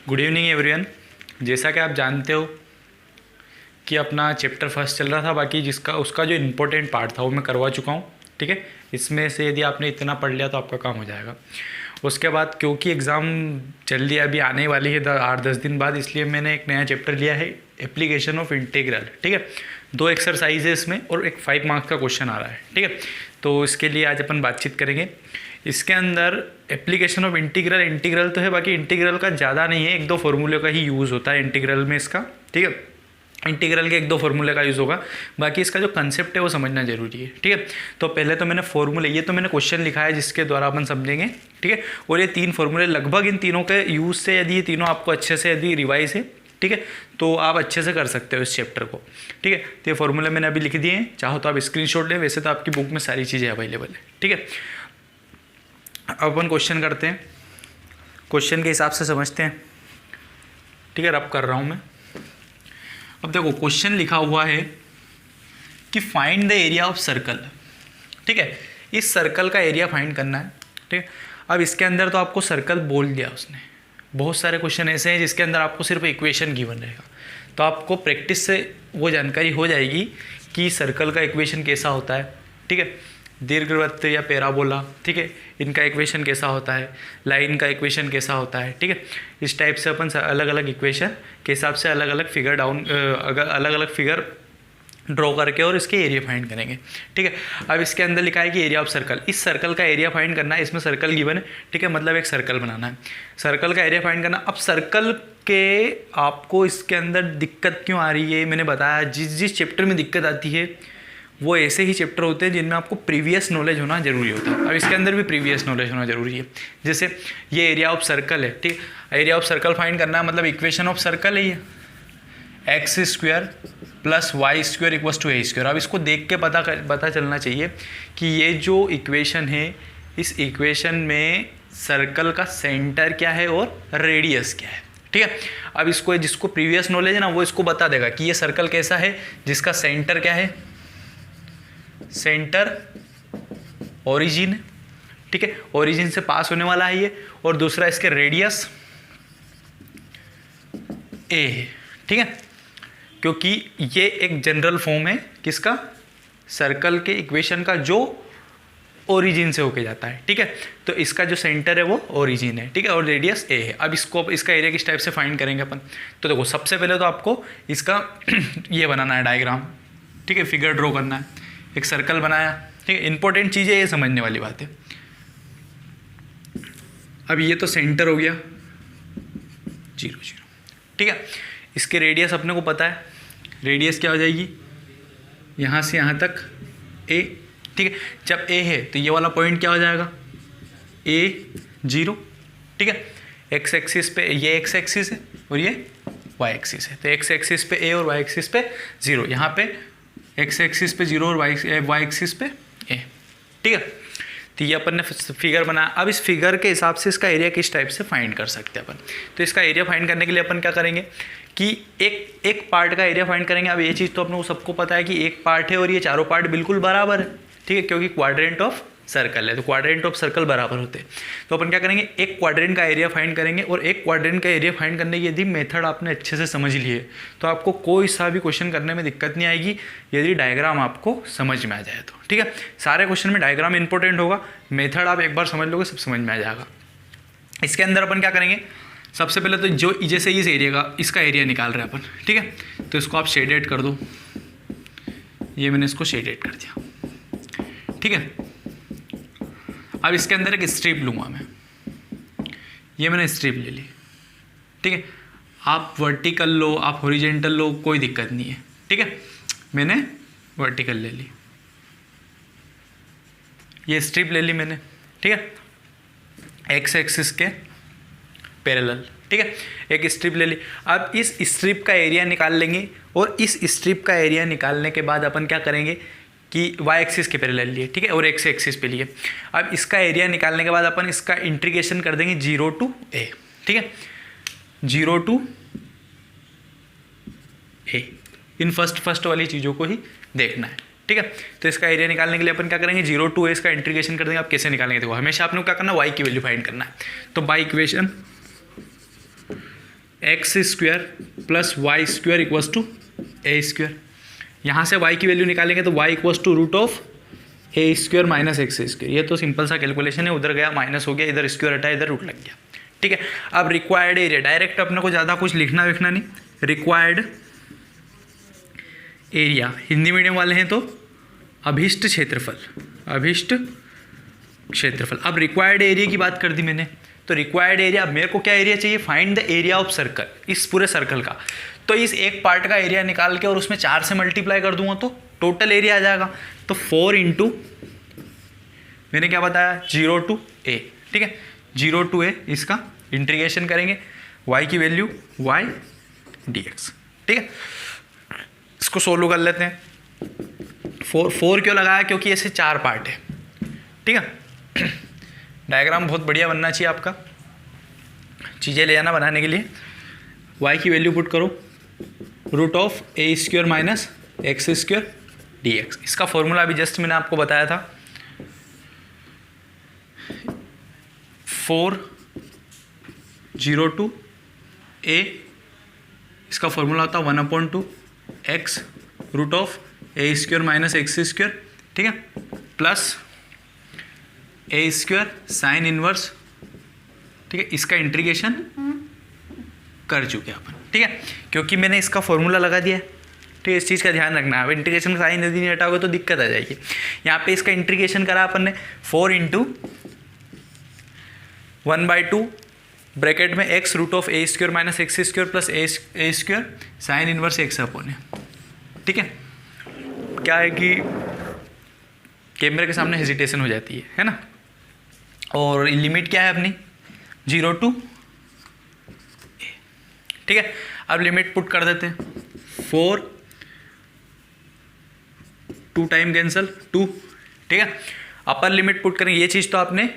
Good evening everyone. जैसा कि आप जानते हो कि अपना चैप्टर फर्स्ट चल रहा था, बाकी जिसका उसका जो इम्पोर्टेंट पार्ट था वो मैं करवा चुका हूँ। ठीक है, इसमें से यदि आपने इतना पढ़ लिया तो आपका काम हो जाएगा। उसके बाद क्योंकि एग्ज़ाम जल्दी अभी आने वाली है 8-10 दिन बाद, इसलिए मैंने एक नया चैप्टर लिया है, एप्लीकेशन ऑफ इंटीग्रल। ठीक है, 2 एक्सरसाइज है इसमें और एक 5 मार्क्स का क्वेश्चन आ रहा है। ठीक है, तो इसके लिए आज अपन बातचीत करेंगे। इसके अंदर एप्लीकेशन ऑफ इंटीग्रल तो है, बाकी इंटीग्रल का ज़्यादा नहीं है, 1-2 फार्मूले का ही यूज़ होता है इंटीग्रल में इसका। ठीक है, इंटीग्रल के 1-2 फार्मूले का यूज़ होगा, बाकी इसका जो कंसेप्ट है वो समझना जरूरी है। ठीक है, तो पहले तो मैंने फार्मूले, ये तो मैंने क्वेश्चन लिखा है जिसके द्वारा अपन समझेंगे। ठीक है, और ये 3 फार्मूले लगभग इन तीनों के यूज़ से, यदि ये तीनों आपको अच्छे से यदि रिवाइज है, ठीक है, तो आप अच्छे से कर सकते हो इस चैप्टर को। ठीक है, तो ये फार्मूले मैंने अभी लिख दिए हैं, चाहो तो आप स्क्रीनशॉट लें, वैसे तो आपकी बुक में सारी चीज़ें अवेलेबल है। ठीक है, अब अपन क्वेश्चन करते हैं, क्वेश्चन के हिसाब से समझते हैं। ठीक है, रब कर रहा हूँ मैं। अब देखो क्वेश्चन लिखा हुआ है कि find the area of circle. ठीक है, इस सर्कल का एरिया फाइंड करना है। ठीक है, अब इसके अंदर तो आपको सर्कल बोल दिया उसने। बहुत सारे क्वेश्चन ऐसे हैं जिसके अंदर आपको सिर्फ इक्वेशन गिवन रहेगा, तो आपको प्रैक्टिस से वो जानकारी हो जाएगी कि सर्कल का इक्वेशन कैसा होता है। ठीक है, दीर्घवृत्त या पैराबोला, ठीक है, इनका इक्वेशन कैसा होता है, लाइन का इक्वेशन कैसा होता है। ठीक है, इस टाइप से अपन अलग अलग इक्वेशन के हिसाब से अलग अलग फिगर ड्रॉ करके और इसके एरिया फाइंड करेंगे। ठीक है, अब इसके अंदर लिखा है कि एरिया ऑफ सर्कल, इस सर्कल का एरिया फाइंड करना है। इसमें सर्कल गिवन है, ठीक है, मतलब एक सर्कल बनाना है, सर्कल का एरिया फाइंड करना। अब सर्कल के आपको इसके अंदर दिक्कत क्यों आ रही है, मैंने बताया जिस चैप्टर में दिक्कत आती है वो ऐसे ही चैप्टर होते हैं जिनमें आपको प्रीवियस नॉलेज होना जरूरी होता है। अब इसके अंदर भी प्रीवियस नॉलेज होना जरूरी है। जैसे ये एरिया ऑफ सर्कल है, ठीक, एरिया ऑफ सर्कल फाइंड करना है, मतलब इक्वेशन ऑफ सर्कल है ये x² + y² = a²। अब इसको देख के पता चलना चाहिए कि ये जो इक्वेशन है, इस इक्वेशन में सर्कल का सेंटर क्या है और रेडियस क्या है। ठीक है, अब इसको जिसको प्रीवियस नॉलेज है ना, वो इसको बता देगा कि ये सर्कल कैसा है जिसका सेंटर क्या है, सेंटर ओरिजिन। ठीक है, ओरिजिन से पास होने वाला है ये, और दूसरा इसके रेडियस a है। ठीक है, क्योंकि ये एक जनरल फॉर्म है किसका, सर्कल के इक्वेशन का, जो ओरिजिन से होके जाता है। ठीक है, तो इसका जो सेंटर है वो ओरिजिन है। ठीक है, और रेडियस a है। अब इसका एरिया किस टाइप से फाइंड करेंगे अपन, तो देखो सबसे पहले तो आपको इसका ये बनाना है डायग्राम। ठीक है, फिगर ड्रॉ करना है, एक सर्कल बनाया। ठीक है, इंपॉर्टेंट चीज़ है, ये समझने वाली बात है। अब ये तो सेंटर हो गया 0, 0। ठीक है, इसके रेडियस अपने को पता है, रेडियस क्या हो जाएगी, यहाँ से यहाँ तक a। ठीक है, जब a है तो ये वाला पॉइंट क्या हो जाएगा, a 0। ठीक है, x एक्सिस पे ये x एक्सिस है और ये y एक्सिस है, तो x एक्सिस पे a और y एक्सिस पे 0, यहाँ पे x एक्सिस पे 0 और y एक्सिस पे a। ठीक है, तो ये अपन ने फिगर बनाया। अब इस फिगर के हिसाब से इसका एरिया किस टाइप से फाइंड कर सकते हैं अपन, तो इसका एरिया फाइंड करने के लिए अपन क्या करेंगे कि एक पार्ट का एरिया फाइंड करेंगे। अब ये चीज़ तो अपने को सबको पता है कि एक पार्ट है और ये चारों पार्ट बिल्कुल बराबर है। ठीक है, क्योंकि क्वाड्रेंट ऑफ सर्कल है, तो क्वाड्रेंट ऑफ सर्कल बराबर होते हैं। तो अपन क्या करेंगे, एक क्वाड्रेंट का एरिया फाइंड करेंगे, और एक क्वाड्रेंट का एरिया फाइंड करने की यदि मेथड आपने अच्छे से समझ लिए तो आपको कोई सा भी क्वेश्चन करने में दिक्कत नहीं आएगी, यदि डायग्राम आपको समझ में आ जाए तो। ठीक है, सारे क्वेश्चन में डायग्राम इंपॉर्टेंट होगा, मेथड आप एक बार समझ लोगे सब समझ में आ जाएगा। इसके अंदर अपन क्या करेंगे, सबसे पहले तो जो जैसे इस एरिया का, इसका एरिया निकाल रहे हैं अपन। ठीक है, तो इसको आप शेडेड कर दो, ये मैंने इसको शेडेड कर दिया। ठीक है, अब इसके अंदर एक स्ट्रिप लूँगा मैं, ये मैंने स्ट्रिप ले ली। ठीक है, आप वर्टिकल लो, आप हॉरिजेंटल लो, कोई दिक्कत नहीं है। ठीक है, मैंने वर्टिकल ले ली, ये स्ट्रिप ले ली मैंने। ठीक है, एक्स एक्सिस के पैरेलल। ठीक है, एक स्ट्रिप ले ली। अब इस स्ट्रिप का एरिया निकाल लेंगे, और इस स्ट्रिप का एरिया निकालने के बाद अपन क्या करेंगे कि y एक्सिस के पैरेलल लिए। ठीक है, और x एक्सिस पे लिए। अब इसका एरिया निकालने के बाद अपन इसका इंटीग्रेशन कर देंगे 0 to a। ठीक है, 0 to a, इन फर्स्ट वाली चीज़ों को ही देखना है। ठीक है, तो इसका एरिया निकालने के लिए अपन क्या करेंगे, 0 to a इसका इंटीग्रेशन कर देंगे। आप कैसे निकालेंगे, देखो हमेशा आपने क्या करना, y की वैल्यू फाइंड करना है। तो by equation x square plus y square equals to a square. यहाँ से y की वैल्यू निकालेंगे तो y equals to root of a square minus x square. ये तो सिंपल सा कैलकुलेशन है, उधर गया माइनस हो गया, इधर स्क्वायर हटा इधर रूट लग गया। ठीक है, अब रिक्वायर्ड एरिया, डायरेक्ट अपने को ज़्यादा कुछ लिखना विखना नहीं, रिक्वायर्ड एरिया हिंदी मीडियम वाले हैं तो अभिष्ट क्षेत्रफल, अभिष्ट क्षेत्रफल। अब रिक्वायर्ड एरिया की बात कर दी मैंने, तो रिक्वायर्ड एरिया, अब मेरे को क्या एरिया चाहिए, find the area of circle, इस पूरे सर्कल का। तो इस एक पार्ट का एरिया निकाल के और उसमें 4 से मल्टीप्लाई कर दूंगा तो टोटल एरिया आ जाएगा। तो 4 इंटू मैंने क्या बताया 0 टू a, ठीक है, 0 टू a, इसका इंटीग्रेशन करेंगे, y की वैल्यू y dx। ठीक है, इसको सोल्व कर लेते हैं। 4 क्यों लगाया, क्योंकि ऐसे 4 पार्ट है। ठीक है, डायग्राम बहुत बढ़िया बनना चाहिए आपका, चीज़ें ले जाना बनाने के लिए। y की वैल्यू पुट करो, root of a square minus x square dx। इसका फॉर्मूला अभी जस्ट मैंने आपको बताया था, 4 0 टू a, इसका फॉर्मूला होता है 1/2 x root of a square minus x square. ठीक है, plus a square sine inverse. ठीक है, इसका इंटीग्रेशन कर चुके अपन। ठीक है, क्योंकि मैंने इसका फॉर्मूला लगा दिया है। ठीक है, इस चीज़ का ध्यान रखना है, अब इंटीग्रेशन का साइन यदि नहीं हटाओगे तो दिक्कत आ जाएगी। यहाँ पे इसका इंटीग्रेशन करा अपन ने, 4 इंटू 1/2 ब्रैकेट में x root of a square minus x square plus a square sine inverse x upon है। ठीक है, क्या है कि कैमरे के सामने हेजिटेशन हो जाती है ना। और लिमिट क्या है अपनी 0 टू a। ठीक है, अब लिमिट पुट कर देते हैं, 4 2 टाइम कैंसल 2। ठीक है, अपर लिमिट पुट करेंगे, ये चीज़ तो आपने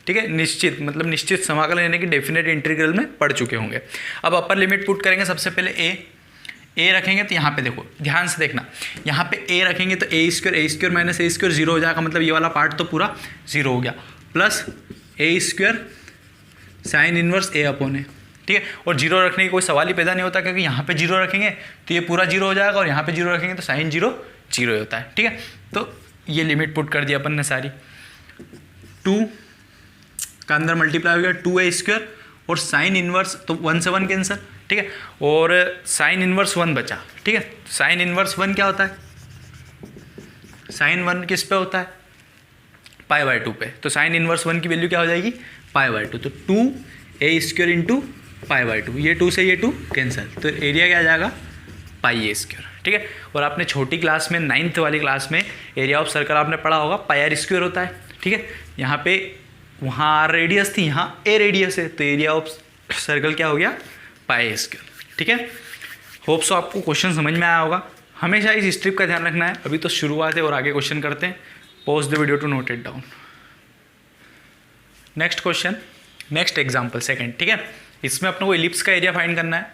ठीक है निश्चित मतलब निश्चित समाकलन यानी कि डेफिनेट इंटीग्रल में पढ़ चुके होंगे। अब अपर लिमिट पुट करेंगे, सबसे पहले ए रखेंगे तो यहाँ पे देखो ध्यान से देखना, यहाँ पे ए रखेंगे तो a square minus A square 0 हो जाएगा, मतलब ये वाला पार्ट तो पूरा 0 हो गया, plus a square sine inverse A upon है। ठीक है, और 0 रखने की कोई सवाल ही पैदा नहीं होता, क्योंकि यहाँ पे 0 रखेंगे तो ये पूरा 0 हो जाएगा और यहाँ पे 0 रखेंगे तो साइन 0 0 होता है। ठीक है, तो ये लिमिट पुट कर दिया अपन ने सारी, 2 का अंदर मल्टीप्लाई हो गया 2a स्क्वायर और साइन इनवर्स, तो 1 से 1 कैंसल। ठीक है, और साइन इनवर्स 1 बचा। ठीक है, साइन इनवर्स 1 क्या होता है, साइन 1 किस पे होता है π/2 पे, तो साइन इनवर्स 1 की वैल्यू क्या हो जाएगी π/2, तो 2a स्क्वायर इंटू π/2, ये 2 से ये 2 कैंसल, तो एरिया क्या आ जाएगा πa स्क्वायर। ठीक है, और आपने छोटी क्लास में 9th वाली क्लास में एरिया ऑफ सर्कल आपने पढ़ा होगा πr स्क्वायर होता है। ठीक है, यहाँ पे वहाँ r रेडियस थी, यहाँ a रेडियस है, तो एरिया ऑफ सर्कल क्या हो गया πa स्क्वायर। ठीक है, होप सो आपको क्वेश्चन समझ में आया होगा। हमेशा इस स्ट्रिप का ध्यान रखना है, अभी तो शुरुआत है और आगे क्वेश्चन करते हैं। Pause the video to note it down. Next question, next example second. ठीक है, इसमें अपने को इलिप्स का एरिया फाइंड करना है,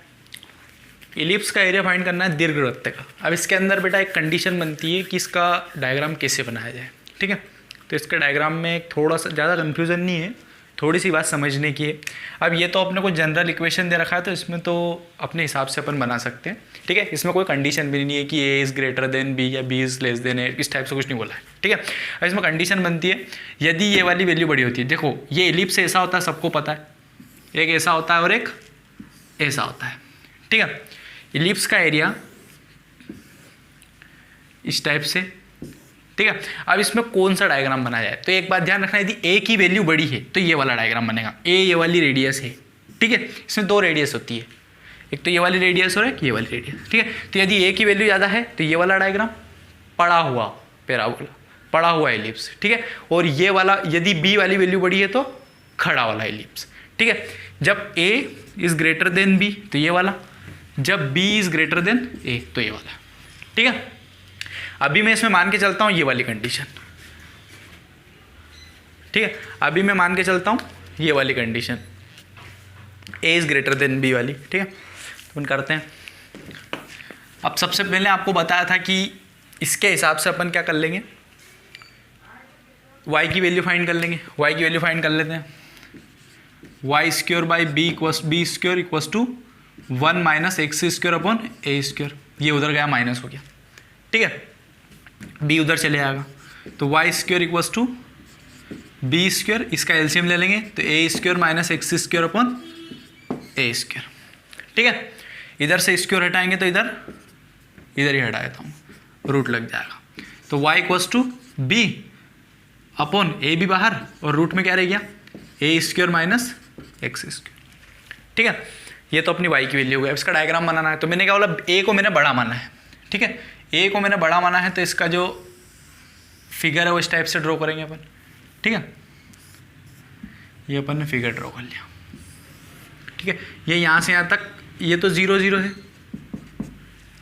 इलिप्स का एरिया फाइंड करना है दीर्घवृत्त का। अब इसके अंदर बेटा एक कंडीशन बनती है कि इसका डायग्राम कैसे बनाया जाए। ठीक है, तो इसके डायग्राम में थोड़ा सा ज़्यादा कन्फ्यूज़न नहीं है, थोड़ी सी बात समझने की है। अब ये तो अपने को जनरल इक्वेशन दे रखा है, तो इसमें तो अपने हिसाब से अपन बना सकते हैं। ठीक है, इसमें कोई कंडीशन भी नहीं है कि a is greater than b या b is less than a, इस टाइप से कुछ नहीं बोला है। ठीक है, अब इसमें कंडीशन बनती है यदि ये वाली वैल्यू बड़ी होती है। देखो ये इलिप्स ऐसा होता है, सबको पता है, एक ऐसा होता है और एक ऐसा होता है। ठीक है, इलिप्स का एरिया इस टाइप से। ठीक है, अब इसमें कौन सा डायग्राम बनाया जाए, तो एक बात ध्यान रखना, यदि ए की वैल्यू बड़ी है तो ये वाला डायग्राम बनेगा। ए ये वाली रेडियस है। ठीक है, इसमें 2 रेडियस होती है, एक तो ये वाली रेडियस और एक ये वाली रेडियस। ठीक है, तो यदि ए की वैल्यू ज़्यादा है तो ये वाला डायग्राम, पड़ा हुआ पैराबोला, पड़ा हुआ एलिप्स। ठीक है, और ये वाला यदि बी वाली वैल्यू बड़ी है तो खड़ा वाला एलिप्स। ठीक है, जब a is greater than b तो ये वाला, जब b is greater than a तो ये वाला। ठीक है, अभी मैं इसमें मान के चलता हूँ ये वाली कंडीशन। ठीक है, अभी मैं मान के चलता हूँ ये वाली condition, a is greater than b वाली। ठीक है, तो अपन करते हैं। अब सबसे पहले आपको बताया था कि इसके हिसाब से अपन क्या कर लेंगे, y की वैल्यू फाइंड कर लेंगे। y की वैल्यू फाइंड कर लेते हैं, y square by b square equals to 1 minus x square upon a square, ये उधर गया माइनस हो गया, ठीक है, बी उधर चले आएगा, तो y square equals to b square, इसका एलसीएम ले लेंगे तो a square minus x square upon a square, ठीक है। इधर से स्क्वायर हटाएंगे तो इधर ही हटा देता हूँ, रूट लग जाएगा, तो y equals to b upon a भी बाहर और रूट में क्या रह गया a square minus x square, ठीक है। ये तो अपनी y की वैल्यू हो गया। इसका डायग्राम बनाना है, तो मैंने क्या बोला, a को मैंने बड़ा माना है, ठीक है, a को मैंने बड़ा माना है, तो इसका जो फिगर है वो इस टाइप से ड्रॉ करेंगे अपन, ठीक है। ये अपन ने फिगर ड्रॉ कर लिया, ठीक है। ये यहाँ से यहाँ तक ये तो 0 0 है,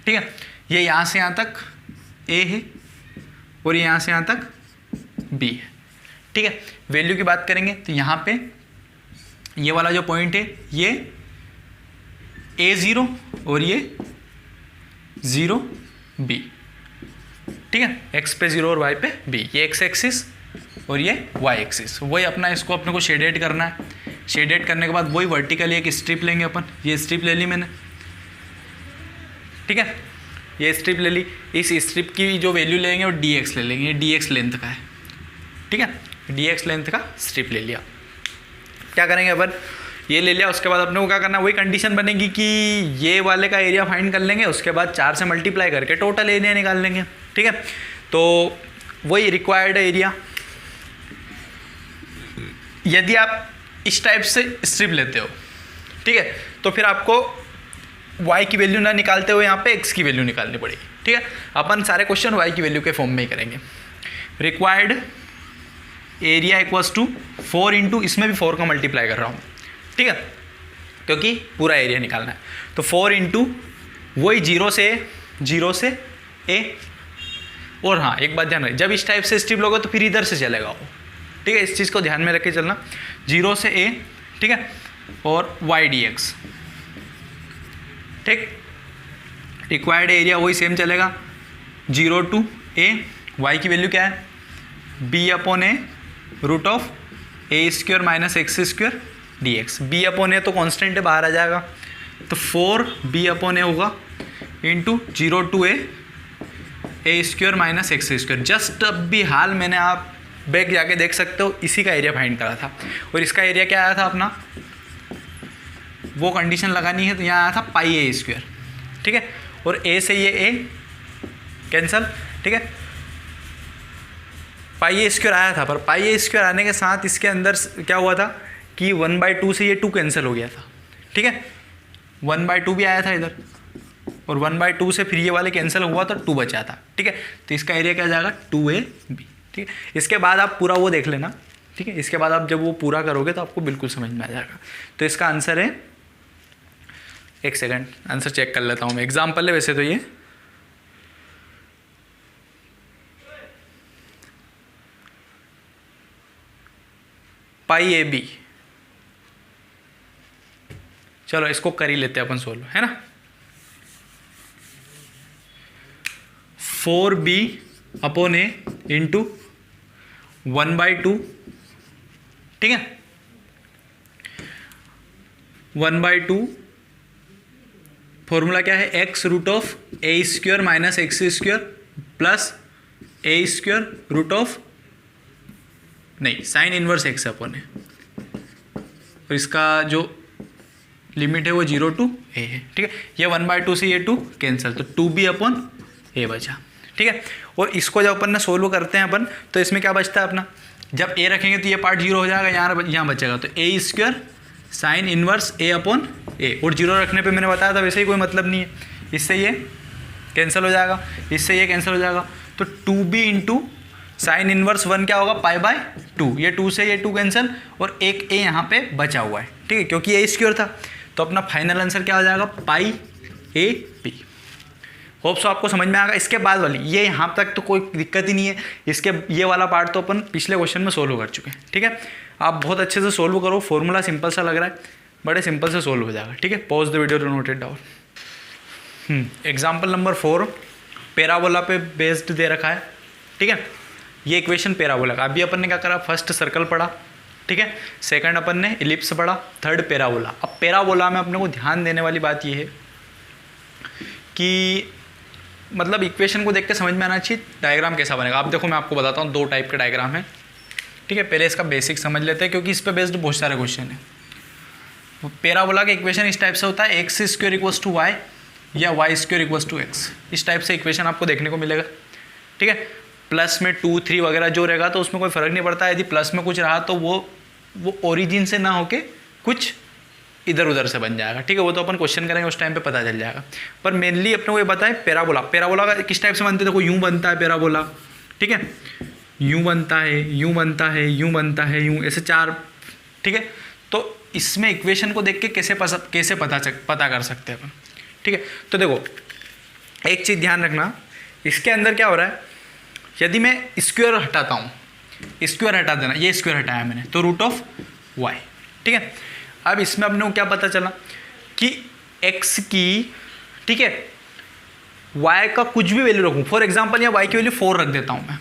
ठीक है, ये यहाँ से यहाँ तक a है और ये यहाँ से यहाँ तक b है, ठीक है। वैल्यू की बात करेंगे तो यहाँ पे ये वाला जो पॉइंट है ये a0 और ये 0 b, ठीक है, x पे 0 और y पे b, ये x एक्सिस और ये y एक्सिस, वही अपना इसको अपने को शेडेड करना है। शेडेड करने के बाद वही वर्टिकली एक स्ट्रिप लेंगे अपन, ये स्ट्रिप ले ली मैंने, ठीक है, ये स्ट्रिप ले ली, इस स्ट्रिप की जो वैल्यू लेंगे वो dx ले लेंगे, ये dx लेंथ का है, ठीक है, dx लेंथ का स्ट्रिप ले लिया। क्या करेंगे अपन, ये ले लिया, उसके बाद अपने को क्या करना है, वही कंडीशन बनेगी कि ये वाले का एरिया फाइंड कर लेंगे, उसके बाद 4 से मल्टीप्लाई करके टोटल एरिया निकाल लेंगे, ठीक है। तो वही रिक्वायर्ड एरिया, यदि आप इस टाइप से स्ट्रिप लेते हो, ठीक है, तो फिर आपको y की वैल्यू ना निकालते हुए यहाँ पे x की वैल्यू निकालनी पड़ेगी, ठीक है। अपन सारे क्वेश्चन y की वैल्यू के फॉर्म में ही करेंगे। Required area equals to 4 into, इसमें भी 4 का मल्टीप्लाई कर रहा हूँ, ठीक है, क्योंकि पूरा एरिया निकालना है, तो 4 इंटू वही 0 से a, और हाँ एक बात ध्यान रखें, जब इस टाइप से स्ट्रिप लोगे तो फिर इधर से चलेगा वो, ठीक है, इस चीज़ को ध्यान में रख के चलना, 0 से a, ठीक है, और y dx, ठीक। रिक्वायर्ड एरिया वही सेम चलेगा, 0 टू a, y की वैल्यू क्या है b upon a root of a square minus x square d x, b upon a तो कॉन्स्टेंट है, बाहर आ जाएगा, तो 4b अपॉन ए होगा into 0 to a square minus x square. Just अब भी हाल मैंने, आप बैक जाके देख सकते हो, इसी का एरिया फाइंड करा था, और इसका एरिया क्या आया था अपना, वो कंडीशन लगानी है, तो यहाँ आया था पाई ए स्क्वायर, ठीक है, और a से ये a कैंसल, ठीक है, पाई ए स्क्वायर आया था, पर पाई ए स्क्वायर आने के साथ इसके अंदर क्या हुआ था कि 1/2 से ये 2 कैंसिल हो गया था, ठीक है, 1/2 भी आया था इधर, और 1/2 से फिर ये वाले कैंसिल हुआ तो 2 बचा था, ठीक है, तो इसका एरिया क्या जाएगा 2ab, ठीक है। इसके बाद आप पूरा वो देख लेना, ठीक है, इसके बाद आप जब वो पूरा करोगे तो आपको बिल्कुल समझ में आ जाएगा। तो इसका आंसर है, एक सेकंड आंसर चेक कर लेता हूँ मैं, एग्जाम्पल है वैसे तो ये, पाई ए बी, चलो इसको कर ही लेते हैं अपन सोल्व, है ना। 4b अपॉन ए इंटू 1/2, ठीक है, 1/2 फॉर्मूला क्या है, x root of a square minus x square plus a square root of, नहीं, sine inverse x upon a, और इसका जो लिमिट है वो 0 टू a है, ठीक है। ये 1/2 से ये 2 कैंसिल, तो 2b अपॉन a बचा, ठीक है। और इसको जब अपन ने सोल्व करते हैं अपन, तो इसमें क्या बचता है अपना, जब a रखेंगे तो ये पार्ट 0 हो जाएगा, यहाँ बचेगा, तो a square sine inverse a upon a, और 0 रखने पे मैंने बताया था वैसे ही कोई मतलब नहीं है, इससे ये कैंसिल हो जाएगा, इससे ये कैंसिल हो जाएगा, तो 2b इंटू साइन इनवर्स 1 क्या होगा π/2, ये 2 से ये 2 कैंसिल, और एक a यहाँ पे बचा हुआ है, ठीक है, क्योंकि a स्क्वायर था, तो अपना फाइनल आंसर क्या हो जाएगा π/a। होप सो आपको समझ में आएगा। इसके बाद वाली ये यहाँ तक तो कोई दिक्कत ही नहीं है, इसके ये वाला पार्ट तो अपन पिछले क्वेश्चन में सोल्व कर चुके हैं, ठीक है। आप बहुत अच्छे से सोल्व करो, फॉर्मूला सिंपल सा लग रहा है, बड़े सिंपल से सोल्व हो जाएगा, ठीक है। Pause the video to note it down. Example number 4 parabola पे बेस्ड दे रखा है, ठीक है। ये इक्वेशन पैराबोला का, अभी अपन ने क्या करा, फर्स्ट सर्कल पढ़ा, ठीक है। सेकंड अपन ने इलिप्स पढ़ा, थर्ड पैराबोला। अब पैराबोला में अपने को ध्यान देने वाली बात ये है कि मतलब इक्वेशन को देख के समझ में आना चाहिए डायग्राम कैसा बनेगा। अब देखो मैं आपको बताता हूँ, दो टाइप के डायग्राम है, ठीक है। पहले इसका बेसिक समझ लेते हैं क्योंकि इस पर बेस्ड बहुत सारे क्वेश्चन है। पैराबोला का इक्वेशन इस टाइप से होता है, x square equals to y या y square equals to x. इस टाइप से इक्वेशन आपको देखने को मिलेगा, ठीक है। प्लस में 2, 3 वगैरह जो रहेगा तो उसमें कोई फ़र्क नहीं पड़ता। यदि प्लस में कुछ रहा तो वो ओरिजिन से ना होके कुछ इधर उधर से बन जाएगा, ठीक है। वो तो अपन क्वेश्चन करेंगे उस टाइम पे पता चल जाएगा। पर मेनली अपने को ये पता है पैराबोला। पैराबोला का किस टाइप से बनते हैं, देखो यूँ बनता है पैराबोला, ठीक है। यूँ बनता है, यूँ बनता है, यूँ बनता है, यूँ, ऐसे 4, ठीक है। तो इसमें इक्वेशन को देख के कैसे पता कर सकते हैं अपन, ठीक है। तो देखो एक चीज़ ध्यान रखना, इसके अंदर क्या हो रहा है, यदि मैं स्क्वायर हटाता हूँ, स्क्वायर हटा देना, ये स्क्वायर हटाया मैंने तो रूट ऑफ वाई, ठीक है। अब इसमें अपने को क्या पता चला कि x की, ठीक है, y का कुछ भी वैल्यू रखूँ, फॉर एग्जांपल या y की वैल्यू 4 रख देता हूँ मैं,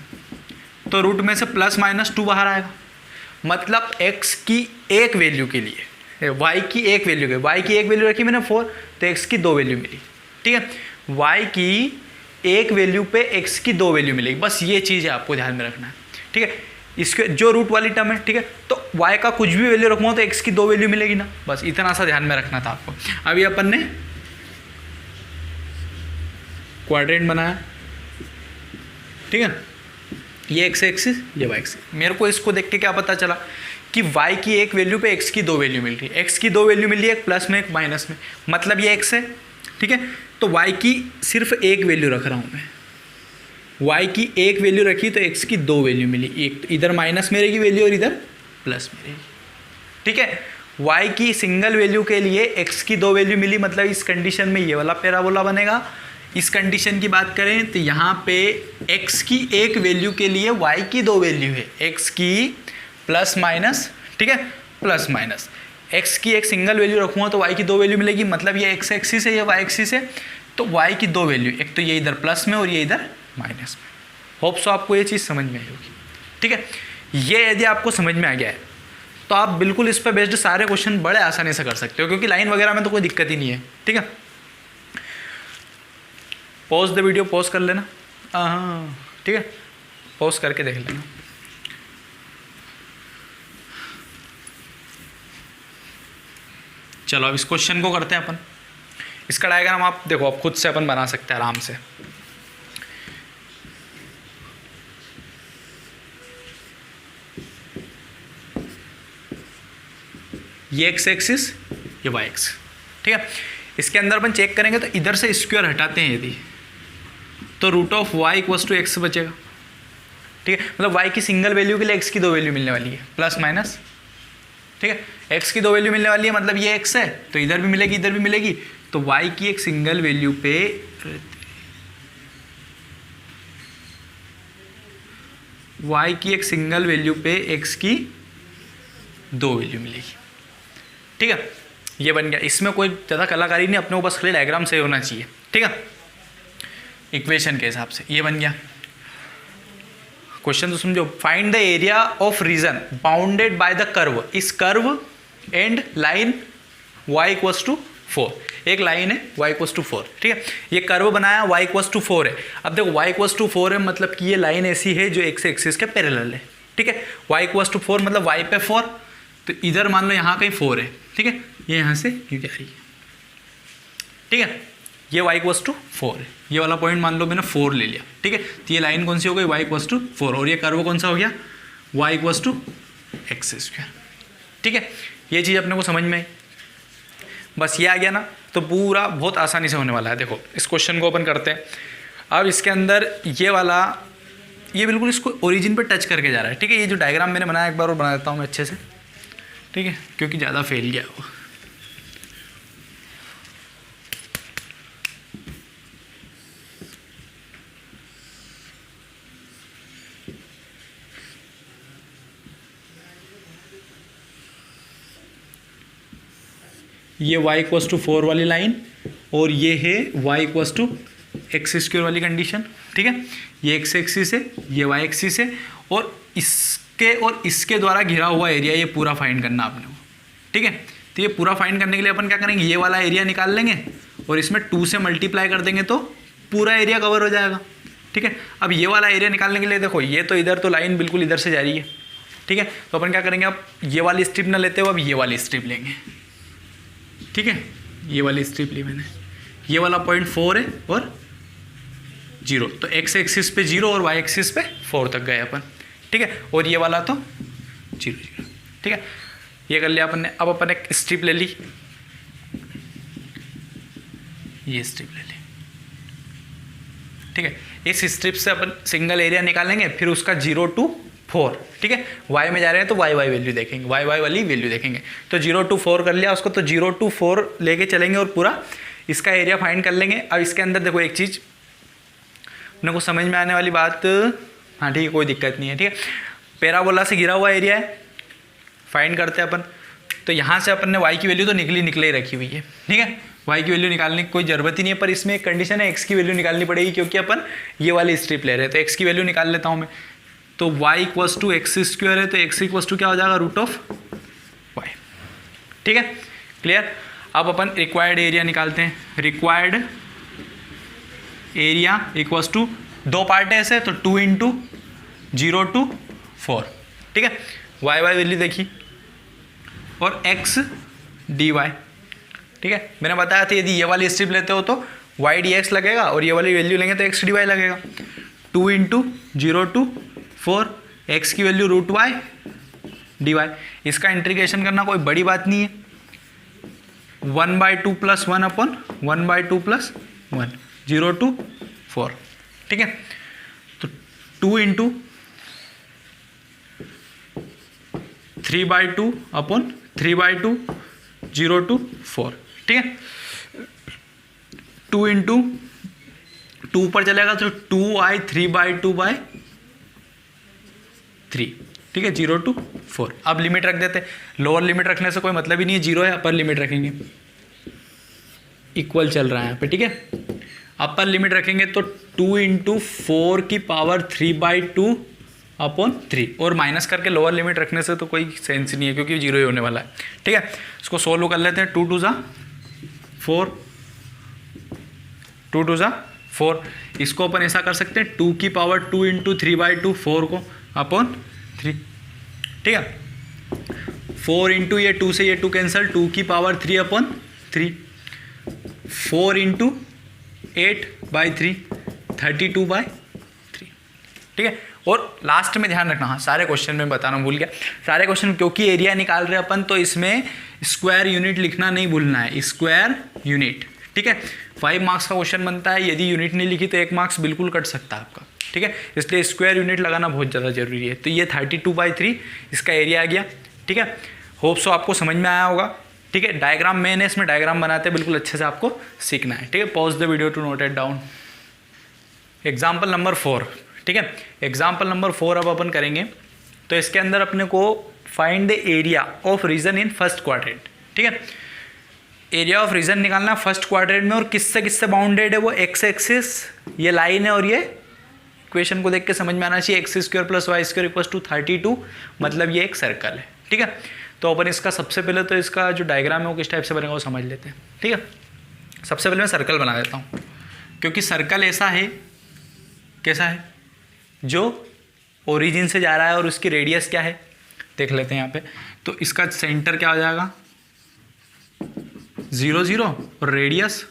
तो रूट में से ±2 बाहर आएगा। मतलब x की एक वैल्यू के लिए y की एक वैल्यू के, y की एक वैल्यू रखी मैंने 4, तो x की 2 वैल्यू मिली, ठीक है। y की एक वैल्यू पे x की 2 वैल्यू मिलेगी, बस ये चीज़ है आपको ध्यान में रखना है, ठीक है। इसके जो रूट वाली टर्म है, ठीक है, तो y का कुछ भी वैल्यू रखूँगा तो x की 2 वैल्यू मिलेगी ना, बस इतना सा ध्यान में रखना था आपको। अभी अपन ने क्वाड्रेंट बनाया, ठीक है, ये x एक्सिस, ये y एक्सिस। मेरे को इसको देख के क्या पता चला कि y की एक वैल्यू पे x की 2 वैल्यू मिल रही है, x की 2 वैल्यू मिल रही है, एक प्लस में एक माइनस में, मतलब ये x है, ठीक है। तो y की सिर्फ एक वैल्यू रख रहा हूँ मैं, y की एक वैल्यू रखी तो x की 2 वैल्यू मिली, एक इधर माइनस में रहेगी वैल्यू और इधर प्लस में रहेगी, ठीक है। y की सिंगल वैल्यू के लिए x की 2 वैल्यू मिली, मतलब इस कंडीशन में ये वाला पैराबोला बनेगा। इस कंडीशन की बात करें तो यहाँ पे x की एक वैल्यू के लिए y की 2 वैल्यू है, x की प्लस माइनस, ठीक है, प्लस माइनस। x की एक सिंगल वैल्यू रखूँगा तो y की 2 वैल्यू मिलेगी, मतलब ये x एक्सिस है, ये y एक्सिस है, तो y की 2 वैल्यू, एक तो ये इधर प्लस में और ये इधर माइनस में। होप सो आपको ये चीज़ समझ में आई होगी, ठीक है। ये यदि आपको समझ में आ गया है तो आप बिल्कुल इस पर बेस्ड सारे क्वेश्चन बड़े आसानी से कर सकते हो, क्योंकि लाइन वगैरह में तो कोई दिक्कत ही नहीं है, ठीक है। पॉज द वीडियो, पॉज कर लेना, हाँ, ठीक है, पॉज करके देख लेना। चलो अब इस क्वेश्चन को करते हैं अपन। इसका डायग्राम आप देखो, आप खुद से अपन बना सकते हैं आराम से। ये एक्स एक्सिस, ये वाई एक्स, ठीक है। इसके अंदर अपन चेक करेंगे तो इधर से स्क्वायर हटाते हैं यदि, तो root of y equals to x बचेगा, ठीक है। मतलब वाई की सिंगल वैल्यू के लिए एक्स की 2 वैल्यू मिलने वाली है, प्लस माइनस, ठीक है। एक्स की 2 वैल्यू मिलने वाली है, मतलब ये एक्स है तो इधर भी मिलेगी, इधर भी मिलेगी, तो वाई की एक सिंगल वैल्यू पे y की एक सिंगल वैल्यू पे x की 2 वैल्यू मिलेगी, ठीक है। ये बन गया। इसमें कोई ज़्यादा कलाकारी नहीं, अपने को बस खाली डायग्राम सही होना चाहिए, ठीक है, इक्वेशन के हिसाब से। ये बन गया। क्वेश्चन तो समझो, find the area of region bounded by the curve, इस curve and line y equals to 4, एक लाइन है y इक्वल्स टू 4, ठीक है। ये कर्व बनाया y इक्वल्स टू 4 है। अब देखो y इक्वल्स टू 4 है, मतलब कि ये लाइन ऐसी है जो x एक्सिस के पैरेलल है, ठीक है। y इक्वल्स टू 4 मतलब y पे 4, तो इधर मान लो यहाँ कहीं 4 है, ठीक है, ये यहाँ से यूँ जा रही है, ठीक है। ये y इक्वल्स टू 4 है, ये वाला पॉइंट मान लो मैंने 4 ले लिया, ठीक है। तो ये लाइन कौन सी हो गई, y इक्वल्स टू 4, और ये कर्व कौन सा हो गया, y equals to x square, ठीक है। ये चीज़ अपने को समझ में आई, बस ये आ गया ना, तो पूरा बहुत आसानी से होने वाला है। देखो इस क्वेश्चन को अपन करते हैं। अब इसके अंदर ये वाला, ये बिल्कुल इसको ओरिजिन पे टच करके जा रहा है, ठीक है। ये जो डायग्राम मैंने बनाया एक बार और बना देता हूँ मैं अच्छे से, ठीक है, क्योंकि ज़्यादा फैल गया वो। ये y इक्वल्स टू 4 वाली लाइन और ये है y equals to x square वाली कंडीशन, ठीक है। ये x एक्सिस है, ये y एक्सिस है, और इसके और इसके द्वारा घिरा हुआ एरिया ये पूरा फाइंड करना आपने को, ठीक है। तो ये पूरा फाइंड करने के लिए अपन क्या करेंगे, ये वाला एरिया निकाल लेंगे और इसमें 2 से मल्टीप्लाई कर देंगे तो पूरा एरिया कवर हो जाएगा, ठीक है। अब ये वाला एरिया निकालने के लिए देखो, ये तो इधर तो लाइन बिल्कुल इधर से जा रही है, ठीक है। तो अपन क्या करेंगे, अब ये वाली स्ट्रिप ना लेते हो, अब ये वाली स्ट्रिप लेंगे, ठीक है। ये वाली स्ट्रिप ली मैंने, ये वाला पॉइंट 4 है और 0, तो एक्स एक्सिस पे 0 और वाई एक्सिस पे 4 तक गए अपन, ठीक है। और ये वाला तो 0 0, ठीक है। ये कर लिया अपन ने। अब अपन एक स्ट्रिप ले ली, ये स्ट्रिप ले ली, ठीक है। इस स्ट्रिप से अपन सिंगल एरिया निकालेंगे, फिर उसका 0 to 4, ठीक है। वाई में जा रहे हैं तो वाई वैल्यू देखेंगे, वाई वाली वैल्यू देखेंगे। तो 0 to 4 कर लिया उसको, तो 0 to 4 लेके चलेंगे और पूरा इसका एरिया फाइंड कर लेंगे। अब इसके अंदर देखो एक चीज़ अपने को समझ में आने वाली बात, हाँ ठीक है, कोई दिक्कत नहीं है, ठीक है। पैराबोला से घिरा हुआ एरिया है, फाइंड करते हैं अपन। तो यहाँ से अपन ने वाई की वैल्यू तो निकले ही रखी हुई है, ठीक है। वाई की वैल्यू निकालने की कोई ज़रूरत ही नहीं है, पर इसमें एक कंडीशन है, एक्स की वैल्यू निकालनी पड़ेगी, क्योंकि अपन ये वाली स्ट्रिप ले रहे हैं। तो एक्स की वैल्यू निकाल लेता हूँ मैं। तो y equals to x square है, तो एक्स इक्वल्स टू क्या हो जाएगा, रूट ऑफ वाई, ठीक है। क्लियर। अब अपन रिक्वायर्ड एरिया निकालते हैं। Required area equals to, 2 part है ऐसे, तो 2 × 0 to 4, ठीक है। वाई वैल्यू देखी और एक्स dy, ठीक है। मैंने बताया था यदि ये वाली स्ट्रिप लेते हो तो वाई dx लगेगा और ये वाली वैल्यू लेंगे तो एक्स dy लगेगा। 2 × 0 to 4, एक्स की वैल्यू रूट वाई dy। इसका इंटीग्रेशन करना कोई बड़ी बात नहीं है, 1/2 + 1 अपॉन 1/2 + 1, 0 to 4, ठीक है। तो 2 × 3/2 अपॉन 3/2, 0 to 4, ठीक है। 2 × 2 पर चलेगा तो 2i 3/2/3, ठीक है, 0 to 4। अब लिमिट रख देते, लोअर लिमिट रखने से कोई मतलब ही नहीं है, 0 है, अपर लिमिट रखेंगे, इक्वल चल रहा है यहाँ पे, ठीक है। अपर लिमिट रखेंगे तो 2 × 4 की पावर 3/2 अपॉन 3, और माइनस करके लोअर लिमिट रखने से तो कोई सेंस नहीं है, क्योंकि 0 ही होने वाला है, ठीक है। इसको सोल्व कर लेते हैं। 2 × 2 = 4, 2 × 2 = 4। इसको अपन ऐसा कर सकते हैं, 2 की पावर 2 × 3/2, 4 को अपॉन 3, ठीक है। 4 × ये 2 से ये 2 कैंसिल, 2 की पावर 3 अपॉन 3, 4 × 8/3, 32/3, ठीक है। और लास्ट में ध्यान रखना, हाँ सारे क्वेश्चन में बताना भूल गया, सारे क्वेश्चन क्योंकि एरिया निकाल रहे हैं अपन, तो इसमें स्क्वायर यूनिट लिखना नहीं भूलना है, स्क्वायर यूनिट, ठीक है। 5 मार्क्स का क्वेश्चन बनता है, यदि यूनिट नहीं लिखी तो 1 मार्क्स बिल्कुल कट सकता है आपका, ठीक है। इसलिए स्क्वायर यूनिट लगाना बहुत ज़्यादा जरूरी है। तो ये 32/3 इसका एरिया आ गया, ठीक है। होप सो आपको समझ में आया होगा, ठीक है। डायग्राम मैंने इसमें डायग्राम बनाते हैं, बिल्कुल अच्छे से आपको सीखना है, ठीक है। Pause the video to note it down. Example number 4, ठीक है। एग्जाम्पल नंबर 4 अब अपन करेंगे। तो इसके अंदर अपने को find the area of region in first quadrant, ठीक है। एरिया ऑफ रीजन निकालना फर्स्ट क्वाड्रेंट में, और किससे बाउंडेड है वो, एक्स एक्सिस ये लाइन है, और ये इक्वेशन को देख के समझ में आना चाहिए, x² + y² = 32, मतलब ये एक सर्कल है, ठीक है। तो अपन इसका सबसे पहले तो इसका जो डायग्राम है वो किस टाइप से बनेगा वो समझ लेते हैं, ठीक है। सबसे पहले मैं सर्कल बना देता हूँ, क्योंकि सर्कल ऐसा है, कैसा है, जो ओरिजिन से जा रहा है और उसकी रेडियस क्या है देख लेते हैं यहाँ पे। तो इसका सेंटर क्या हो जाएगा, 0 0, और रेडियस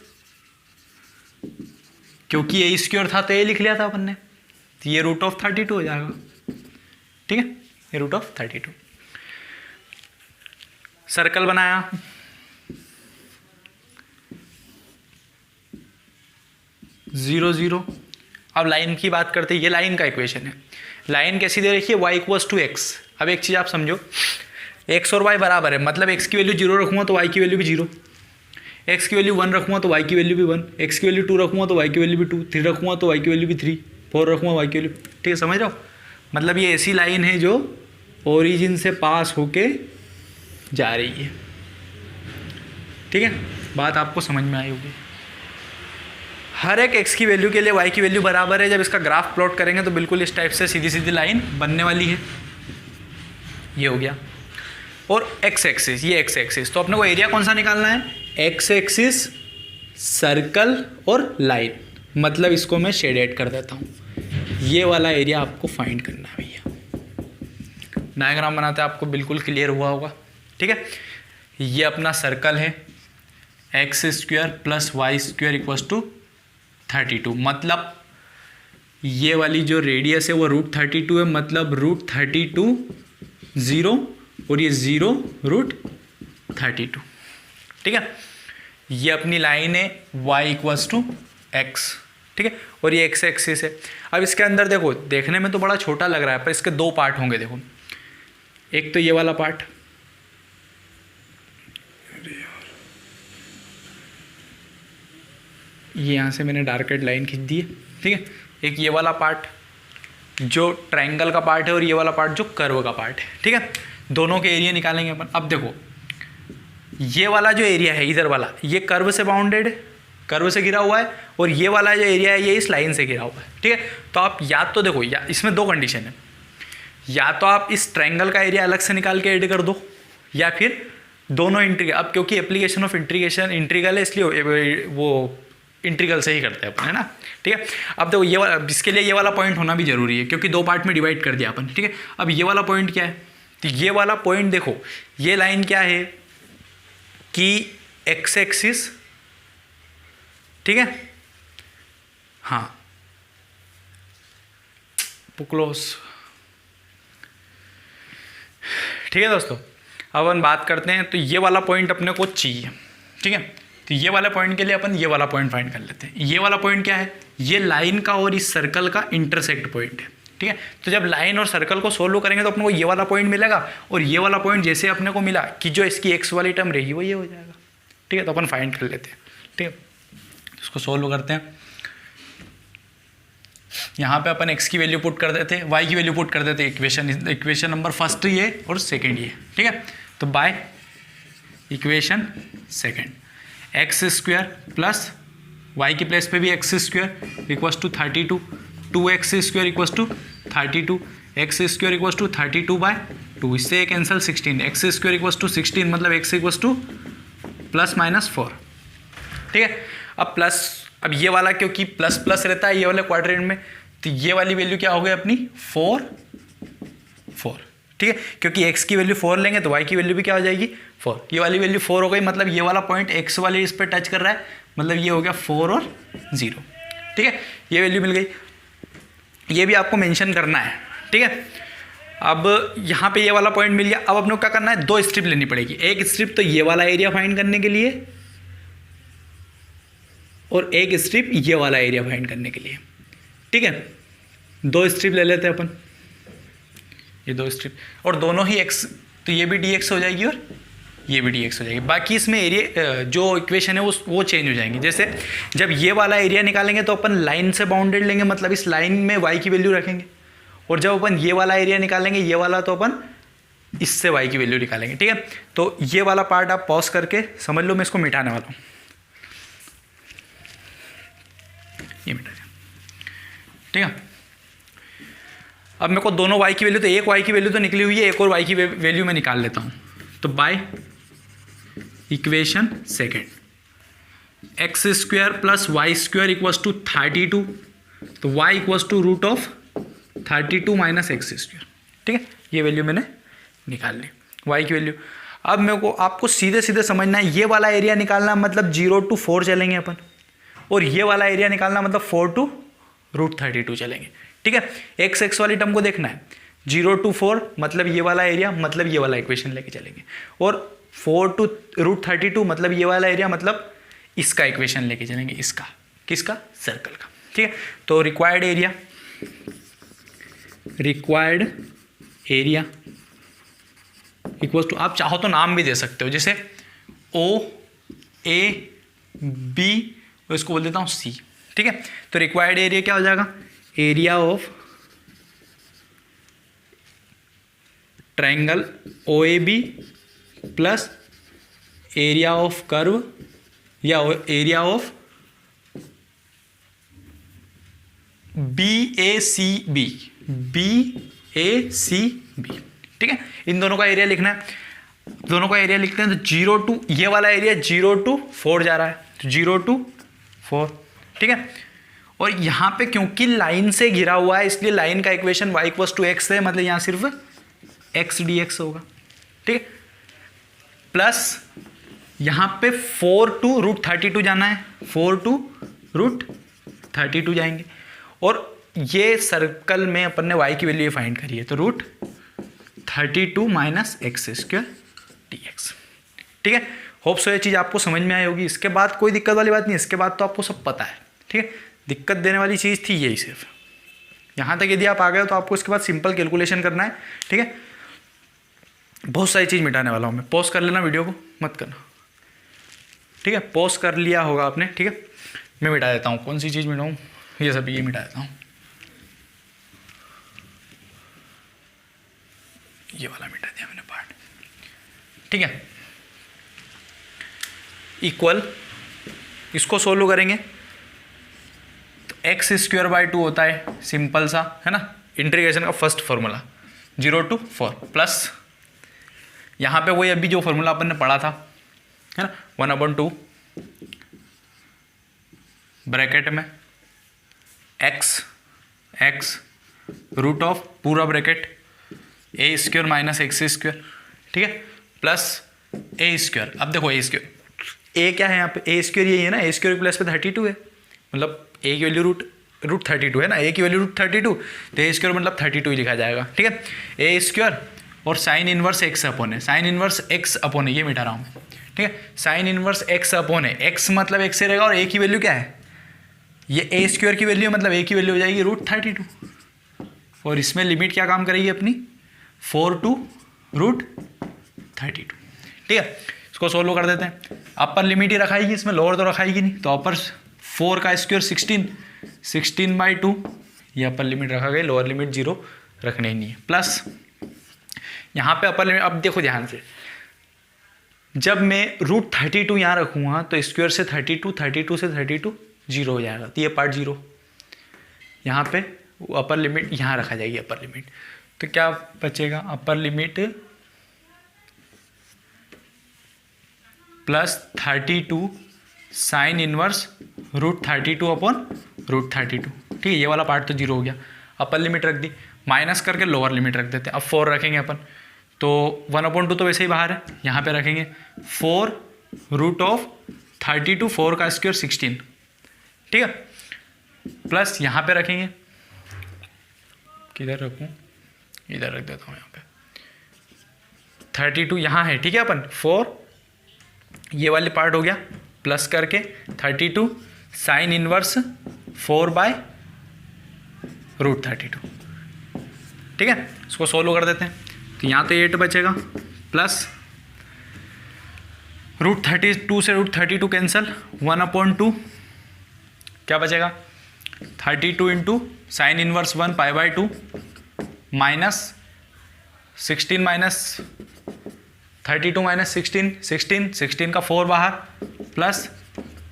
क्योंकि ये स्क्वायर था तो ये लिख लिया था अपन ने, तो ये √32 हो जाएगा, ठीक है, ये √32। सर्कल बनाया, जीरो 0। अब लाइन की बात करते हैं, ये लाइन का इक्वेशन है। लाइन कैसी दे रखी है, y = x। अब एक चीज़ आप समझो, x और y बराबर है, मतलब x की वैल्यू 0 रखूँगा तो y की वैल्यू भी 0, x की वैल्यू 1 रखूँगा तो y की वैल्यू भी 1, x की वैल्यू 2 रखूँगा तो y की वैल्यू भी 2, 3 रखूँगा तो y की वैल्यू भी 3, 4 रखूँगा y की वैल्यू, ठीक है, समझ रहे हो। मतलब ये ऐसी लाइन है जो ओरिजिन से पास होके जा रही है, ठीक है। बात आपको समझ में आई होगी। हर एक x की वैल्यू के लिए y की वैल्यू बराबर है। जब इसका ग्राफ प्लॉट करेंगे तो बिल्कुल इस टाइप से सीधी सीधी लाइन बनने वाली है, ये हो गया। और एक्स एक्सिस, ये एक्स एक्सिस, तो अपने को एरिया कौन सा निकालना है, एक्स एक्सिस, सर्कल और लाइन, मतलब इसको मैं शेडेड कर देता हूँ। ये वाला एरिया आपको फाइंड करना है भैया। डायग्राम बनाते आपको बिल्कुल क्लियर हुआ होगा, ठीक है। ये अपना सर्कल है, x square plus y square equals to 32, मतलब ये वाली जो रेडियस है वो √32 है, मतलब √32 0 और ये 0 √32, ठीक है। ये अपनी लाइन है y इक्वल्स टू एक्स, ठीक है, और ये एक्स एक्सिस है। अब इसके अंदर देखो, देखने में तो बड़ा छोटा लग रहा है पर इसके दो पार्ट होंगे। देखो, एक तो ये वाला पार्ट, ये यहाँ से मैंने डार्केड लाइन खींच दी है, ठीक है। एक ये वाला पार्ट जो ट्रायंगल का पार्ट है और ये वाला पार्ट जो कर्व का पार्ट है, ठीक है। दोनों के एरिया निकालेंगे अपन। अब देखो, ये वाला जो एरिया है इधर वाला, ये कर्व से बाउंडेड है, कर्व से घिरा हुआ है, और ये वाला जो एरिया है ये इस लाइन से घिरा हुआ है, ठीक है। तो आप या तो देखो, या इसमें दो कंडीशन है, या तो आप इस ट्रायंगल का एरिया अलग से निकाल के ऐड कर दो, या फिर दोनों इंटीग्रल, अब क्योंकि एप्लीकेशन ऑफ इंटीग्रल है इसलिए वो इंटीग्रल से ही करते हैं अपन, है ना, ठीक है। अब देखो, ये वाला, इसके लिए ये वाला पॉइंट होना भी जरूरी है क्योंकि दो पार्ट में डिवाइड कर दिया अपन, ठीक है। अब ये वाला पॉइंट क्या है, तो ये वाला पॉइंट देखो, ये लाइन क्या है कि एक्स एक्सिस, ठीक है, हाँ क्लोज, ठीक है दोस्तों। अब अपन बात करते हैं, तो ये वाला पॉइंट अपने को चाहिए, ठीक है। तो ये वाला पॉइंट के लिए अपन ये वाला पॉइंट फाइंड कर लेते हैं। ये वाला पॉइंट क्या है, ये लाइन का और इस सर्कल का इंटरसेक्ट पॉइंट है, ठीक है। तो जब लाइन और सर्कल को सोल्व करेंगे तो अपने को ये वाला पॉइंट मिलेगा, और ये वाला पॉइंट जैसे अपने को मिला कि जो इसकी एक्स वाली टर्म रहेगी वो ये हो जाएगा, ठीक है। तो अपन फाइंड कर लेते हैं, ठीक है। इसको सोल्व करते हैं। यहाँ पे अपन एक्स की वैल्यू पुट कर देते हैं, वाई की वैल्यू पुट कर देते हैं, इक्वेशन नंबर फर्स्ट ये और सेकेंड ये, ठीक है। तो by equation second, x square plus y की प्लेस पे भी x square equals to 32, 2x square equals to 32, x square equals to 32/2, इससे cancel 16, x square equals to 16, मतलब एक्स इक्वल्स टू +-4, ठीक है। अब प्लस, अब ये वाला क्योंकि प्लस प्लस रहता है ये वाले क्वाड्रेंट में, तो ये वाली वैल्यू क्या हो गई अपनी 4, ठीक है, क्योंकि x की वैल्यू 4 लेंगे तो y की वैल्यू भी क्या हो जाएगी 4, ये वाली वैल्यू 4 हो गई, मतलब ये वाला पॉइंट x वाले इस पर टच कर रहा है, मतलब ये हो गया 4 और 0, ठीक है। ये वैल्यू मिल गई, ये भी आपको मेंशन करना है, ठीक है। अब यहाँ पे ये वाला पॉइंट मिल गया। अब अपने को क्या करना है, दो स्ट्रिप लेनी पड़ेगी, एक स्ट्रिप तो ये वाला एरिया फाइंड करने के लिए और एक स्ट्रिप ये वाला एरिया फाइंड करने के लिए, ठीक है। दो स्ट्रिप ले लेते हैं अपन, ये दो स्ट्रिप, और दोनों ही x, तो ये भी dx हो जाएगी और ये भी dx हो जाएगी। बाकी इसमें एरिया जो इक्वेशन है वो चेंज हो जाएंगी। जैसे जब ये वाला एरिया निकालेंगे तो अपन लाइन से बाउंडेड लेंगे, मतलब इस लाइन में y की वैल्यू रखेंगे, और जब अपन ये वाला एरिया निकालेंगे ये वाला, तो अपन इससे y की वैल्यू निकालेंगे, ठीक है। तो ये वाला पार्ट आप पॉज करके समझ लो, मैं इसको मिटाने वाला हूँ, ये मिटा दिया, ठीक है। अब मेरे को दोनों y की वैल्यू, तो एक y की वैल्यू तो निकली हुई है, एक और y की वैल्यू मैं निकाल लेता हूँ। तो by equation second, x square plus y square equals to 32, तो y equals to √32 minus x square, ठीक है। ये वैल्यू मैंने निकाल ली, y की वैल्यू। अब मेरे को आपको सीधे सीधे समझना है, ये वाला एरिया निकालना मतलब 0 to 4 चलेंगे अपन, और ये वाला एरिया निकालना मतलब 4 to √32 चलेंगे, ठीक है। x वाली टर्म को देखना है, 0 to 4 मतलब ये वाला एरिया, मतलब ये वाला इक्वेशन लेके चलेंगे, और 4 to √32 मतलब ये वाला एरिया, मतलब इसका इक्वेशन लेके चलेंगे, इसका, किसका, सर्कल का, ठीक है। तो रिक्वायर्ड एरिया इक्वल्स टू, आप चाहो तो नाम भी दे सकते हो, जैसे OAB, और इसको बोल देता हूँ C, ठीक है। तो रिक्वायर्ड एरिया क्या हो जाएगा, area of triangle OAB plus area of curve या एरिया ऑफ BACB, ठीक है, इन दोनों का एरिया लिखना है, दोनों का एरिया लिखते हैं। तो 0 टू, ये वाला एरिया 0 टू 4 जा रहा है, तो 0 टू 4, ठीक है। और यहाँ पे क्योंकि लाइन से घिरा हुआ है इसलिए लाइन का equation y equals to x है, मतलब यहाँ सिर्फ x dx होगा, ठीक है। प्लस यहाँ पे 4 टू रूट 32 जाना है, 4 टू रूट 32 जाएंगे। और ये सर्कल में अपन ने y की वैल्यू फाइंड करी है, तो root 32 minus x square dx, ठीक है। होप सो ये चीज़ आपको समझ में आई होगी। इसके बाद कोई दिक्कत वाली बात नहीं, इसके बाद तो आपको सब पता है, ठीक है। दिक्कत देने वाली चीज़ थी यही सिर्फ, यहाँ तक यदि आप आ गए हो तो आपको इसके बाद सिंपल कैलकुलेशन करना है, ठीक है। बहुत सारी चीज़ मिटाने वाला हूँ मैं, पॉज कर लेना वीडियो को, मत करना, ठीक है। पॉज कर लिया होगा आपने, ठीक है। मैं मिटा देता हूँ, कौन सी चीज़ मिटाऊँ, ये सब ये मिटा देता हूँ, ये वाला मिटा दिया मैंने पार्ट, ठीक है। इक्वल, इसको सोल्व करेंगे तो एक्स स्क्वायर बाई 2 होता है, सिंपल सा है ना, इंटीग्रेशन का फर्स्ट फॉर्मूला 0 टू 4, प्लस यहाँ पे वही अभी जो फॉर्मूला अपन ने पढ़ा था, है ना, 1/2 ब्रैकेट में x रूट ऑफ पूरा bracket a square minus x square, ठीक है, प्लस a स्क्वायर। अब देखो a स्क्वायर, a क्या है यहाँ पे, a स्क्वायर यही है ना, a स्क्वायर प्लस पे 32 है, मतलब a की वैल्यू रूट 32 है ना, a की वैल्यू रूट 32, तो a स्क्वायर मतलब 32 ही लिखा जाएगा, ठीक है। a स्क्वायर और साइन इनवर्स x अपॉन है, साइन इनवर्स x अपॉन है, ये मिटा रहा हूँ मैं, ठीक है। साइन इनवर्स x अपॉन है, x मतलब x से रहेगा, और a की वैल्यू क्या है, ये a स्क्वायर की वैल्यू, मतलब a की वैल्यू हो जाएगी रूट 32, और इसमें लिमिट क्या काम करेगी अपनी, 4 टू रूट 32, ठीक है। इसको सोल्व कर देते हैं। अपर लिमिट ही रखाएगी इसमें, लोअर तो रखाएगी नहीं, तो अपर 4 का स्क्वायर 16/2, ये अपर लिमिट रखा गया, लोअर लिमिट 0 रखने ही नहीं है, प्लस यहाँ पे अपर लिमिट। अब देखो ध्यान से, जब मैं रूट 32 यहाँ रखूँगा तो स्क्वायर से 32 से 32 0 हो जाएगा, तो ये पार्ट 0, यहाँ पे अपर लिमिट यहाँ रखा जाएगी, अपर लिमिट, तो क्या बचेगा, upper limit plus 32 sine inverse root 32 upon root 32, ठीक है। ये वाला पार्ट तो 0 हो गया, अपर लिमिट रख दी, माइनस करके लोअर लिमिट रख देते हैं। अब 4 रखेंगे अपन, तो 1/2 तो वैसे ही बाहर है, यहाँ पे रखेंगे 4 रूट ऑफ 32, 4 का स्क्वायर 16, ठीक है, प्लस यहाँ पे रखेंगे, किधर रखूँ, इधर रख देता हूँ, यहाँ पे 32 यहाँ है, ठीक है। अपन 4 ये वाले पार्ट हो गया, प्लस करके 32 साइन इनवर्स 4/√32, ठीक है। इसको सोल्व कर देते हैं, तो यहाँ तो 8 बचेगा, प्लस √32 से √32 कैंसिल, 1/2 क्या बचेगा, 32 into sine inverse 1 π/2 minus 16 minus 32 minus 16 का 4 बाहर, प्लस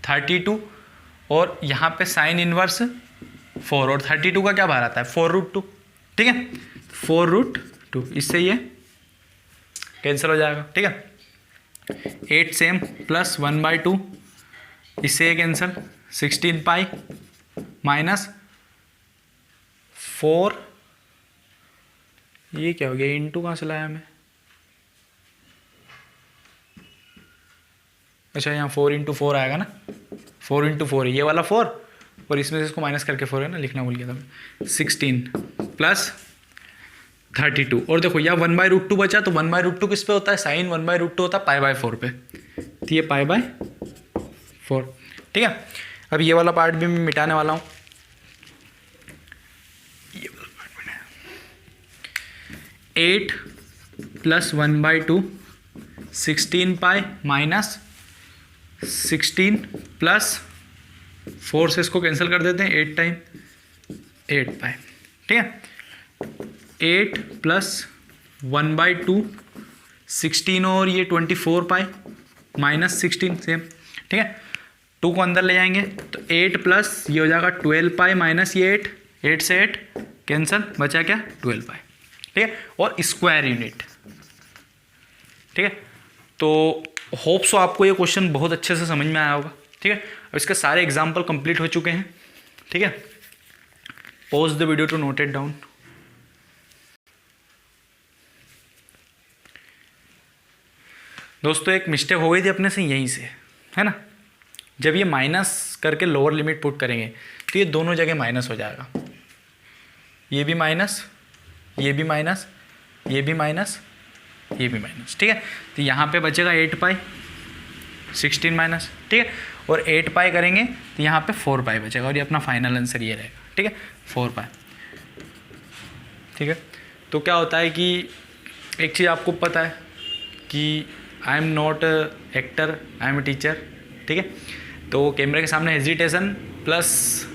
32 और यहाँ पे साइन इनवर्स 4, और 32 का क्या बाहर आता है 4√2, ठीक है, 4√2, इससे ये कैंसिल हो जाएगा, ठीक है। 8 सेम प्लस 1/2, इससे ये कैंसिल, 16 पाई माइनस 4, ये क्या हो गया, इंटू कहाँ से लाया मैं, अच्छा यहाँ 4 × 4 आएगा ना, 4 × 4 है ये वाला 4, और इसमें से इसको माइनस करके 4 है ना, लिखना भूल गया था मैं, 16 प्लस 32, और देखो यहाँ 1/√2 बचा, तो 1/√2 किस पे होता है, साइन 1/√2 होता है π/4 पे, तो ये π/4, ठीक है। अब ये वाला पार्ट भी मैं मिटाने वाला हूँ, ये वाला पार्ट मिटाया, 8 प्लस 1/2 16 पाई माइनस 16 प्लस 4 से इसको कैंसिल कर देते हैं, 8 टाइम 8 पाई, ठीक है। 8 प्लस 1/2 16 और ये 24 पाई माइनस 16 सेम, ठीक है। 2 को अंदर ले जाएंगे तो 8 प्लस ये हो जाएगा 12 पाई माइनस ये 8 से 8 कैंसिल, बचा क्या 12 पाई, ठीक है, और स्क्वायर यूनिट। ठीक है, तो होप सो आपको ये क्वेश्चन बहुत अच्छे से समझ में आया होगा। ठीक है, अब इसके सारे एग्जाम्पल कंप्लीट हो चुके हैं। ठीक है, pause the video to note it down. दोस्तों एक मिस्टेक हो गई थी अपने से यहीं से, है ना, जब ये माइनस करके लोअर लिमिट पुट करेंगे तो ये दोनों जगह माइनस हो जाएगा, ये भी माइनस, ये भी माइनस, ये भी माइनस, ये भी माइनस। ठीक है, तो यहाँ पे बचेगा 8 पाई 16 माइनस। ठीक है, और 8 पाई करेंगे तो यहाँ पे 4 पाई बचेगा और ये अपना फाइनल आंसर ये रहेगा। ठीक है, 4 पाई। ठीक है, तो क्या होता है कि एक चीज़ आपको पता है कि I am not actor, I am a teacher. ठीक है, तो कैमरे के सामने हेजिटेशन प्लस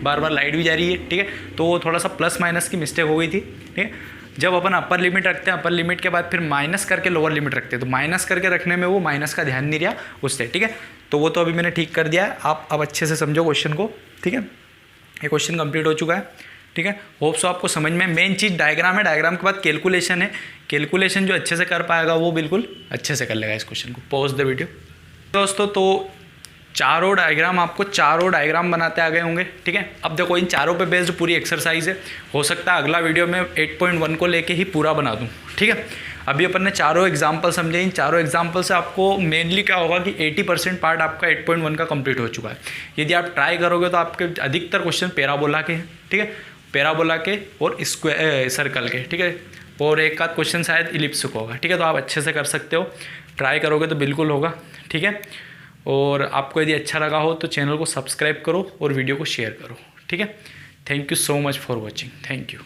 बार बार लाइट भी जा रही है। ठीक है, तो वो थोड़ा सा प्लस माइनस की मिस्टेक हो गई थी। ठीक है, जब अपन अपर लिमिट रखते हैं, अपर लिमिट के बाद फिर माइनस करके लोअर लिमिट रखते हैं, तो माइनस करके रखने में वो माइनस का ध्यान नहीं रहा उससे। ठीक है, तो वो तो अभी मैंने ठीक कर दिया है। आप अब अच्छे से समझो क्वेश्चन को। ठीक है, ये क्वेश्चन कंप्लीट हो चुका है। ठीक है, होप सो आपको समझ में। मेन चीज़ डायग्राम है, डायग्राम के बाद कैलकुलेशन है। कैलकुलेशन जो अच्छे से कर पाएगा वो बिल्कुल अच्छे से कर लेगा इस क्वेश्चन को। Pause the video. दोस्तों तो चारों डायग्राम आपको चारों डायग्राम बनाते आ गए होंगे। ठीक है, अब देखो इन चारों पे बेस्ड पूरी एक्सरसाइज है। हो सकता है अगला वीडियो में 8.1 को लेके ही पूरा बना दूं। ठीक है, अभी अपन ने चारों एग्जाम्पल समझे। इन चारों एग्जाम्पल से आपको मेनली क्या होगा कि 80% पार्ट आपका 8.1 का कंप्लीट हो चुका है। यदि आप ट्राई करोगे तो आपके अधिकतर क्वेश्चन पैराबोला के हैं। ठीक है, पैराबोला के और स्क्वायर सर्कल के। ठीक है, और एक आध क्वेश्चन शायद इलिप्स का होगा। ठीक है, तो आप अच्छे से कर सकते हो, ट्राई करोगे तो बिल्कुल होगा। ठीक है, और आपको यदि अच्छा लगा हो तो चैनल को सब्सक्राइब करो और वीडियो को शेयर करो। ठीक है, thank you so much for watching. Thank you.